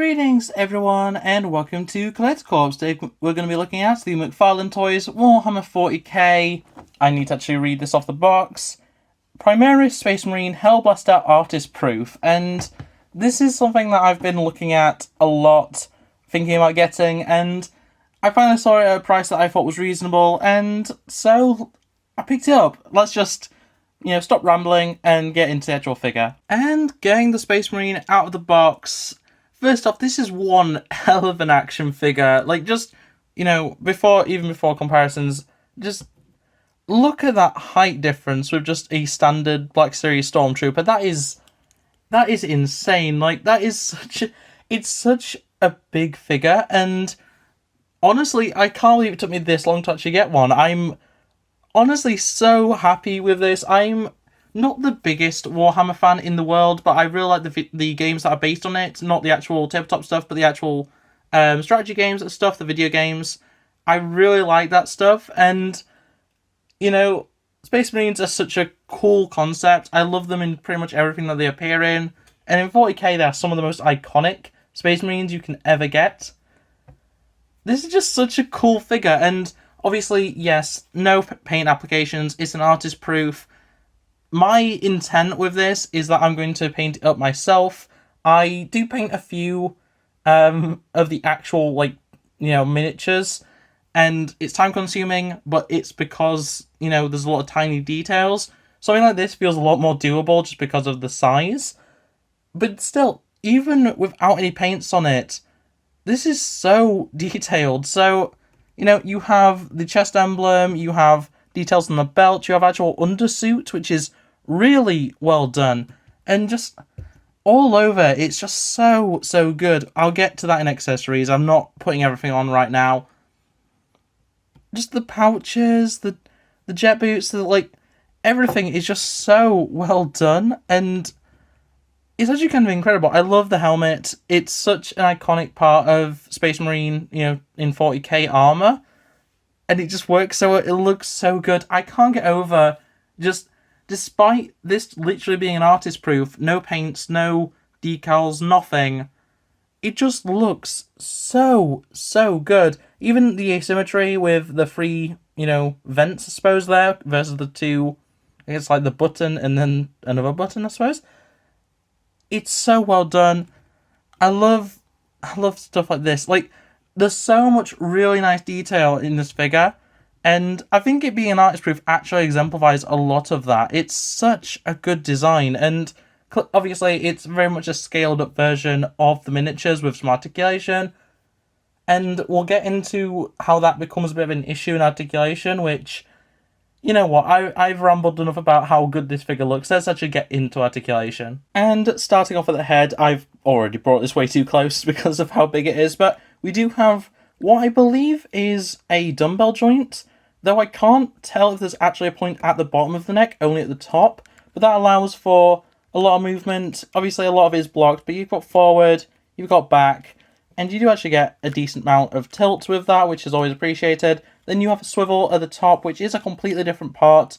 Greetings everyone and welcome to Collector. Today we're going to be looking at the McFarlane Toys Warhammer 40k. I need to actually read this off the box. Primaris Space Marine Hellblaster Artis proof, and this is something that I've been looking at a lot, thinking about getting, and I finally saw it at a price that I thought was reasonable, and so I picked it up. Let's just, stop rambling and get into the actual figure. And getting the Space Marine out of the box. First off, this is one hell of an action figure. Like, just, before comparisons, just look at that height difference with just a standard Black Series Stormtrooper. That is insane. Like, it's such a big figure, and honestly, I can't believe it took me this long to actually get one. I'm honestly so happy with this. I'm not the biggest Warhammer fan in the world, but I really like the games that are based on it. Not the actual tabletop stuff, but the actual strategy games and stuff, the video games. I really like that stuff, and, Space Marines are such a cool concept. I love them in pretty much everything that they appear in, and in 40k they're some of the most iconic Space Marines you can ever get. This is just such a cool figure, and obviously, yes, no paint applications, it's an artist proof. My intent with this is that I'm going to paint it up myself. I do paint a few of the actual, miniatures, and it's time consuming, but it's because, there's a lot of tiny details. Something like this feels a lot more doable just because of the size. But still, even without any paints on it, this is so detailed. So, you have the chest emblem, you have details on the belt, you have actual undersuit, which is really well done, and just all over, it's just so good. I'll get to that in accessories. I'm not putting everything on right now. Just the pouches, the jet boots, everything is just so well done, and it's actually kind of incredible. I love the helmet. It's such an iconic part of Space Marine, in 40k armor, and it just works so, it looks so good. I can't get over, just despite this literally being an artist proof, no paints, no decals, nothing, it just looks so good. Even the asymmetry with the three, vents, I suppose, there, versus the two, I guess, like the button and then another button, I suppose. It's so well done. I love stuff like this. Like, there's so much really nice detail in this figure, and I think it being an artist proof actually exemplifies a lot of that. It's such a good design, and obviously it's very much a scaled up version of the miniatures with some articulation, and we'll get into how that becomes a bit of an issue in articulation, which, you know what, I've rambled enough about how good this figure looks. Let's actually get into articulation. And starting off at the head, I've already brought this way too close because of how big it is, but we do have what I believe is a dumbbell joint, though I can't tell if there's actually a point at the bottom of the neck, only at the top, but that allows for a lot of movement. Obviously a lot of it is blocked, but you've got forward, you've got back, and you do actually get a decent amount of tilt with that, which is always appreciated. Then you have a swivel at the top, which is a completely different part.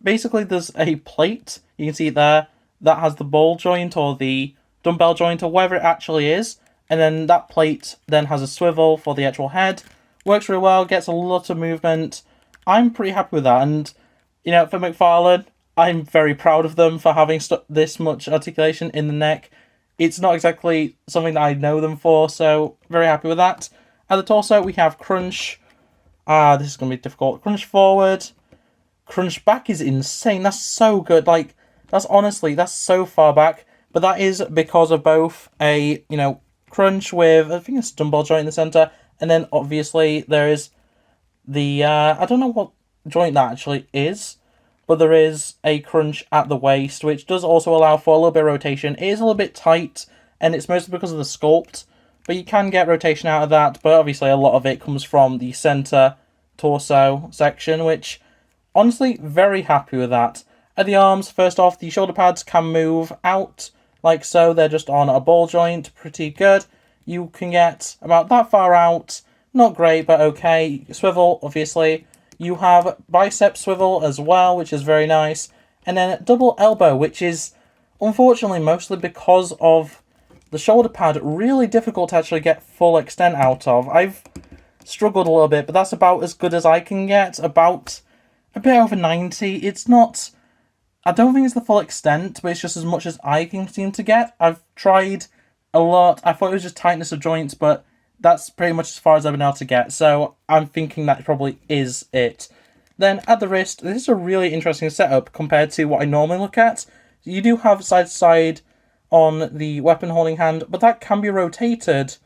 Basically, there's a plate, you can see it there, that has the ball joint or the dumbbell joint or whatever it actually is. And then that plate then has a swivel for the actual head. Works really well, gets a lot of movement. I'm pretty happy with that. And, for McFarlane, I'm very proud of them for having this much articulation in the neck. It's not exactly something that I know them for, so very happy with that. At the torso, we have crunch. This is going to be difficult. Crunch forward. Crunch back is insane. That's so good. Like, that's so far back. But that is because of both a, crunch with, I think, a dumbbell joint in the center. And then, obviously, there is the, I don't know what joint that actually is, but there is a crunch at the waist, which does also allow for a little bit of rotation. It is a little bit tight, and it's mostly because of the sculpt, but you can get rotation out of that, but obviously a lot of it comes from the center torso section, which, honestly, very happy with that. At the arms, first off, the shoulder pads can move out, like so. They're just on a ball joint, pretty good. You can get about that far out, not great, but okay. Swivel, obviously. You have bicep swivel as well, which is very nice. And then double elbow, which is, unfortunately, mostly because of the shoulder pad really difficult to actually get full extent out of. I've struggled a little bit, but that's about as good as I can get, about a bit over 90. It's not, I don't think it's the full extent, but it's just as much as I can seem to get. I've tried a lot. I thought it was just tightness of joints, but that's pretty much as far as I've been able to get, so I'm thinking that probably is it. Then at the wrist, this is a really interesting setup compared to what I normally look at. You do have side-to-side on the weapon holding hand, but that can be rotated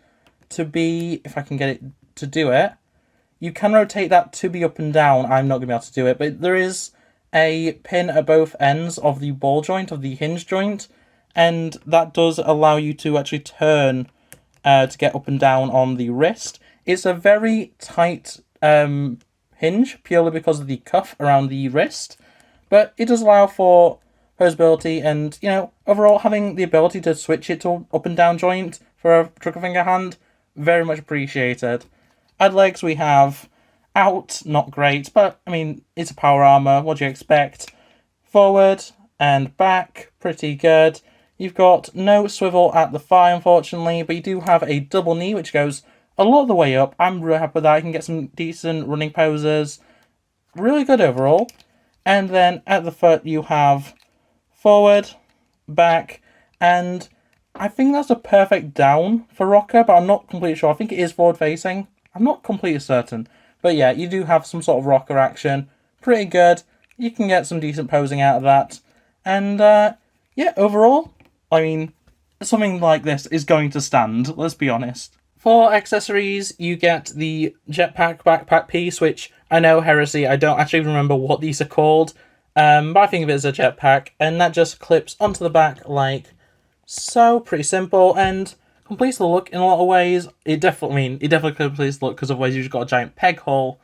to be, if I can get it to do it, you can rotate that to be up and down. I'm not going to be able to do it, but there is a pin at both ends of the ball joint, of the hinge joint, and that does allow you to actually turn to get up and down on the wrist. It's a very tight hinge, purely because of the cuff around the wrist, but it does allow for posability and, you know, overall having the ability to switch it to up and down joint for a trigger finger hand, very much appreciated. At legs we have out, not great, but I mean, it's a power armor, what do you expect? Forward and back, pretty good. You've got no swivel at the thigh, unfortunately, but you do have a double knee, which goes a lot of the way up. I'm really happy with that. I can get some decent running poses. Really good overall. And then at the foot, you have forward, back, and I think that's a perfect down for rocker, but I'm not completely sure. I think it is forward-facing. I'm not completely certain. But yeah, you do have some sort of rocker action. Pretty good. You can get some decent posing out of that. And yeah, overall, I mean, something like this is going to stand, let's be honest. For accessories, you get the jetpack backpack piece, which I know, Heresy, I don't actually remember what these are called, but I think of it as a jetpack, and that just clips onto the back like so, pretty simple, and completes the look in a lot of ways. It definitely completes the look, because otherwise you've just got a giant peg hole.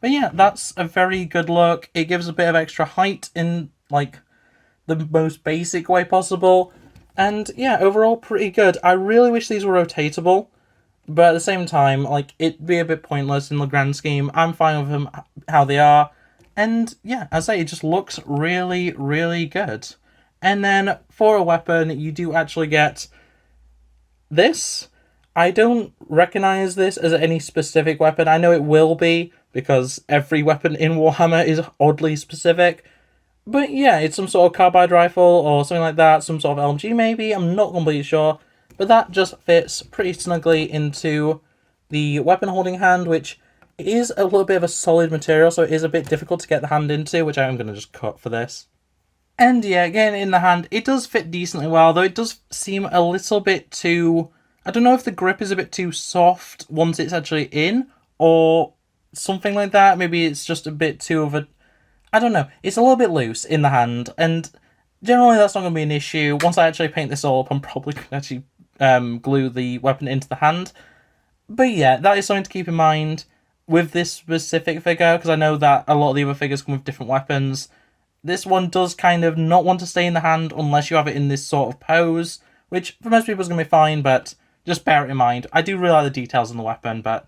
But yeah, that's a very good look. It gives a bit of extra height in, like, the most basic way possible. And yeah, overall pretty good. I really wish these were rotatable, but at the same time, like, it'd be a bit pointless in the grand scheme. I'm fine with them how they are. And yeah, as I say, it just looks really, really good. And then for a weapon, you do actually get this. I don't recognize this as any specific weapon. I know it will be, because every weapon in Warhammer is oddly specific. But yeah, it's some sort of carbide rifle or something like that, some sort of LMG maybe, I'm not completely sure. But that just fits pretty snugly into the weapon holding hand, which is a little bit of a solid material, so it is a bit difficult to get the hand into, which I'm going to just cut for this. And yeah, again, in the hand, it does fit decently well, though it does seem a little bit too... I don't know if the grip is a bit too soft once it's actually in, or something like that. Maybe it's just a bit too of a... I don't know. It's a little bit loose in the hand, and generally that's not going to be an issue. Once I actually paint this all up, I'm probably going to actually glue the weapon into the hand. But yeah, that is something to keep in mind with this specific figure, because I know that a lot of the other figures come with different weapons. This one does kind of not want to stay in the hand unless you have it in this sort of pose, which for most people is going to be fine, but just bear it in mind. I do really like the details on the weapon, but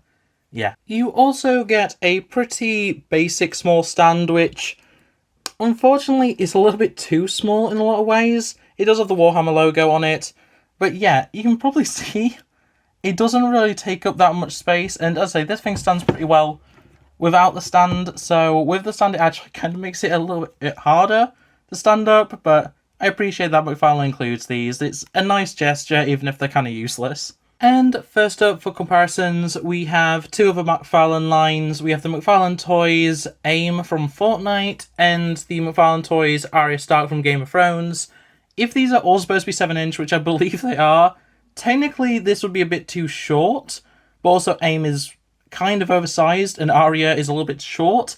yeah. You also get a pretty basic small stand, which unfortunately is a little bit too small in a lot of ways. It does have the Warhammer logo on it, but yeah, you can probably see it doesn't really take up that much space, and as I say, this thing stands pretty well without the stand, so with the stand it actually kind of makes it a little bit harder to stand up, but I appreciate that McFarlane includes these. It's a nice gesture, even if they're kind of useless. And first up for comparisons, we have two of the McFarlane lines. We have the McFarlane Toys AIM from Fortnite and the McFarlane Toys Arya Stark from Game of Thrones. If these are all supposed to be 7-inch, which I believe they are, technically this would be a bit too short, but also AIM is kind of oversized and Arya is a little bit short,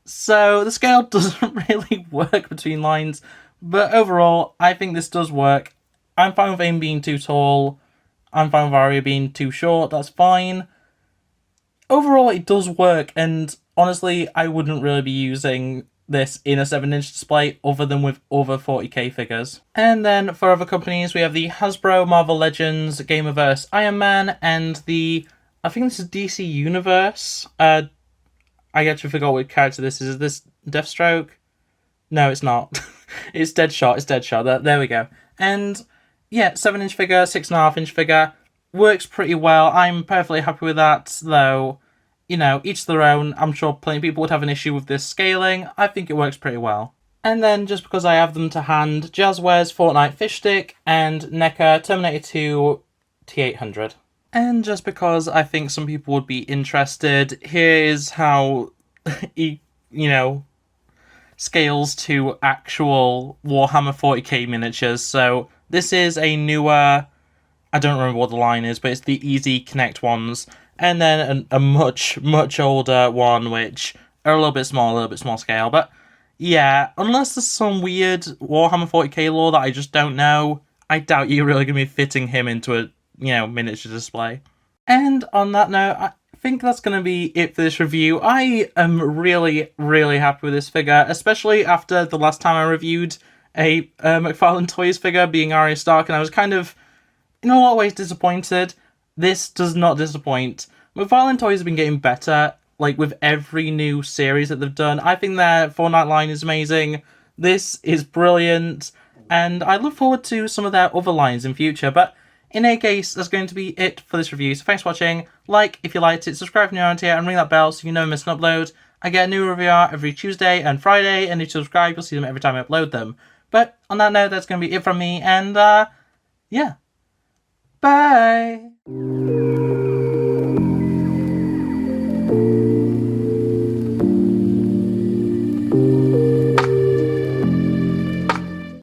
so the scale doesn't really work between lines, but overall, I think this does work. I'm fine with AIM being too tall. I'm fine with Arya being too short, that's fine. Overall, it does work, and honestly, I wouldn't really be using this in a 7-inch display other than with other 40k figures. And then for other companies, we have the Hasbro Marvel Legends Gamerverse Iron Man and the, I think this is DC Universe. I actually forgot what character this is. Is this Deathstroke? No, it's not. It's Deadshot. There we go. And yeah, 7-inch figure, 6.5-inch figure, works pretty well. I'm perfectly happy with that, though, you know, each their own. I'm sure plenty of people would have an issue with this scaling. I think it works pretty well. And then, just because I have them to hand, Jazzwares Fortnite Fish Stick and NECA Terminator 2 T800. And just because I think some people would be interested, here is how he, you know, scales to actual Warhammer 40k miniatures. So this is a newer, I don't remember what the line is, but it's the Easy Connect ones. And then a much, much older one, which are a little bit small scale. But yeah, unless there's some weird Warhammer 40k lore that I just don't know, I doubt you're really going to be fitting him into a, you know, miniature display. And on that note, I think that's going to be it for this review. I am really, really happy with this figure, especially after the last time I reviewed a McFarlane Toys figure being Arya Stark, and I was kind of, in a lot of ways, disappointed. This does not disappoint. McFarlane Toys have been getting better, like, with every new series that they've done. I think their Fortnite line is amazing. This is brilliant, and I look forward to some of their other lines in future, but in any case, that's going to be it for this review. So thanks for watching. Like if you liked it, subscribe if you're new around here, and ring that bell so you never miss an upload. I get a new review out every Tuesday and Friday, and if you subscribe, you'll see them every time I upload them. But on that note, that's going to be it from me, and yeah. Bye!